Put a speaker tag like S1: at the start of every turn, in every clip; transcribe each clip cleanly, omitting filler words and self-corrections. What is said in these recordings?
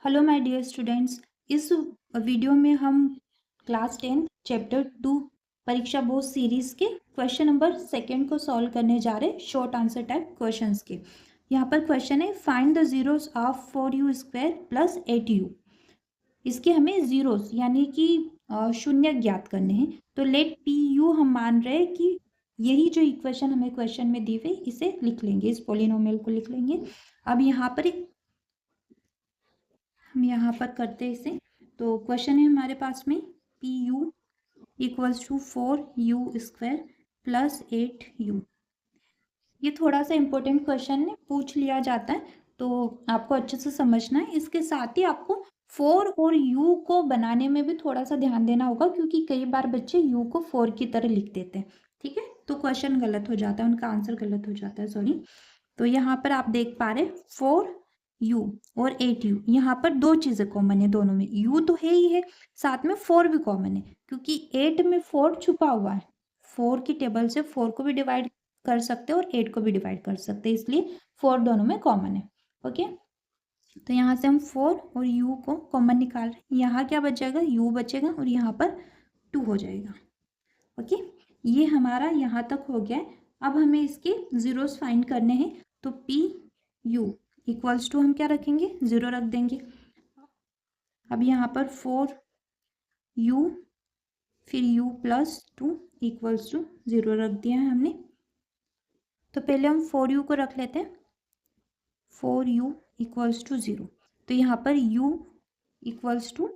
S1: Hello my dear students. इस video में हम क्लास 10 चैप्टर 2 परीक्षा बोध सीरीज के क्वेश्चन नंबर 2 को सॉल्व करने जा रहे हैं, शॉर्ट आंसर टाइप क्वेश्चंस के। यहाँ पर क्वेश्चन है find the zeros of 4u² plus 8u। इसके हमें जीरोस यानी कि शून्य ज्ञात करने हैं। तो लेट पी यू हम मान रहे हैं कि यही जो इक्वेशन हमें क्वेश्चन में दी हुई इसे लिख लेंगे, इस पोलिनोमियल को लिख लेंगे। अब यहाँ पर हम यहाँ पर करते हैं इसे। तो क्वेश्चन है हमारे पास में P U equals to 4u² plus 8u। ये थोड़ा सा इम्पोर्टेंट क्वेश्चन है, पूछ लिया जाता है तो आपको अच्छे से समझना है। इसके साथ ही आपको 4 और u को बनाने में भी थोड़ा सा ध्यान देना होगा, क्योंकि कई बार बच्चे u को 4 की तरह लिख देते हैं। ठीक है, तो क्वेश्चन गलत हो जाता है, उनका आंसर गलत हो जाता है, सॉरी। तो यहाँ पर आप देख पा रहे 4u और 8u, यहाँ पर दो चीजें कॉमन है दोनों में। u तो है ही है, साथ में 4 भी कॉमन है, क्योंकि 8 में 4 छुपा हुआ है। 4 की टेबल से 4 को भी डिवाइड कर सकते हैं और 8 को भी डिवाइड कर सकते हैं, इसलिए 4 दोनों में कॉमन है। ओके, तो यहाँ से हम 4 और u को कॉमन निकाल रहे हैं। यहाँ क्या बचेगा, u बचेगा और यहाँ पर 2 हो जाएगा। ओके, ये हमारा यहाँ तक हो गया है। अब हमें इसके जीरोस फाइंड करने हैं। तो पी यू इक्वल्स टू हम क्या रखेंगे, 0 रख देंगे। अब यहाँ पर 4u फिर u प्लस 2 इक्वल्स टू 0 रख दिया है हमने। तो पहले हम 4u को रख लेते हैं। 4u equals to 0। तो यहाँ पर u इक्वल्स टू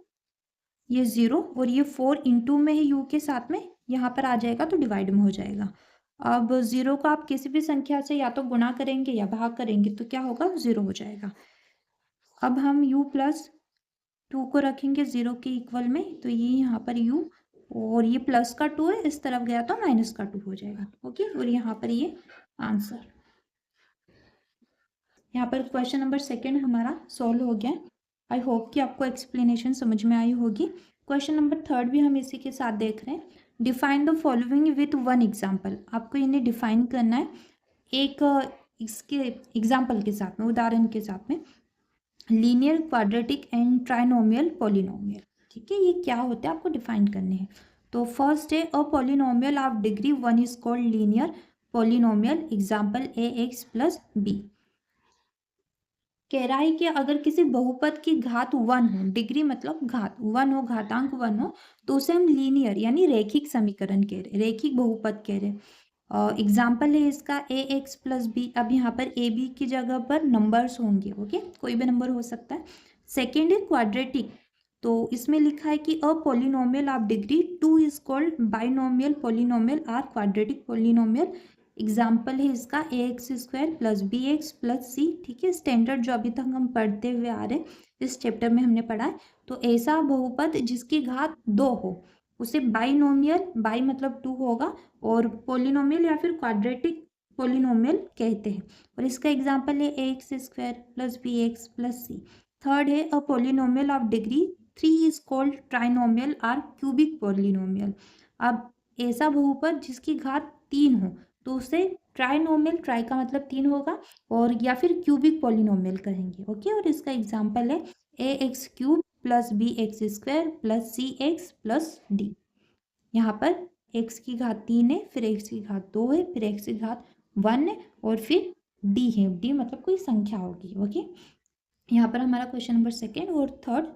S1: ये 0 और ये 4 इंटू में है u के साथ में, यहाँ पर आ जाएगा तो डिवाइड में हो जाएगा। अब 0 को आप किसी भी संख्या से या तो गुणा करेंगे या भाग करेंगे तो क्या होगा, 0 हो जाएगा। अब हम u प्लस 2 को रखेंगे 0 के इक्वल में, तो ये यहाँ पर u और ये प्लस का 2 है, इस तरफ गया तो माइनस का 2 हो जाएगा। ओके, और यहाँ पर ये आंसर। यहाँ पर क्वेश्चन नंबर 2 हमारा सॉल्व हो गया। आई होप कि आपको एक्सप्लेनेशन समझ में आई होगी। क्वेश्चन नंबर 3 भी हम इसी के साथ देख रहे हैं। Define the following with one example. आपको इन्हें डिफाइन करना है एक इसके एग्जाम्पल के साथ में, उदाहरण के साथ में। Linear, quadratic and trinomial polynomial. ठीक है, ये क्या होते हैं आपको डिफाइन करने हैं। तो फर्स्ट है a polynomial of degree 1 is called linear polynomial, example ax plus b। कह रहा है कि अगर किसी बहुपद की घात 1 हो, डिग्री मतलब घात 1 हो, घातांक 1 हो, तो उसे हम लीनियर यानी रैखिक समीकरण कह रहे, रैखिक बहुपद कह रहे। एग्जाम्पल है इसका ax प्लस बी। अब यहाँ पर ए बी की जगह पर नंबर्स होंगे। ओके, कोई भी नंबर हो सकता है। सेकेंड है क्वाड्रेटिक। तो इसमें लिखा है कि a polynomial of degree 2 is called binomial polynomial और क्वाड्रेटिक पॉलिनोमियल। एग्जाम्पल है इसका ax² plus bx plus c। ठीक है, स्टैंडर्ड जो अभी तक हम पढ़ते हुए आ रहे हैं, इस चैप्टर में हमने पढ़ा है। तो ऐसा बहुपद जिसकी घात 2 हो उसे बाइनोमियल, बाई मतलब 2 होगा, और पोलिनोमियल या फिर क्वाड्रेटिक पोलिनोमियल कहते हैं। और इसका एग्जाम्पल है ax² plus bx plus c। Third है a polynomial of degree 3 is called trinomial और क्यूबिक पोलिनोमियल। अब ऐसा बहुपद जिसकी घात 3 हो तो उसे ट्राइनोमियल, ट्राई का मतलब 3 होगा, और या फिर क्यूबिक पोलिनोमियल कहेंगे। ओके, और इसका एग्जाम्पल है ax³ plus bx² plus cx plus d। यहाँ पर x की घात 3 है, फिर x की घात 2 है, फिर x की घात 1 है, और फिर d है। d मतलब कोई संख्या होगी। ओके, यहाँ पर हमारा क्वेश्चन नंबर 2 और 3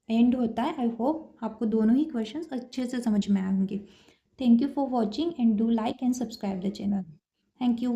S1: एंड होता है। आई होप आपको दोनों ही क्वेश्चंस अच्छे से समझ में आए होंगे। Thank you for watching and do like and subscribe the channel. Thank you.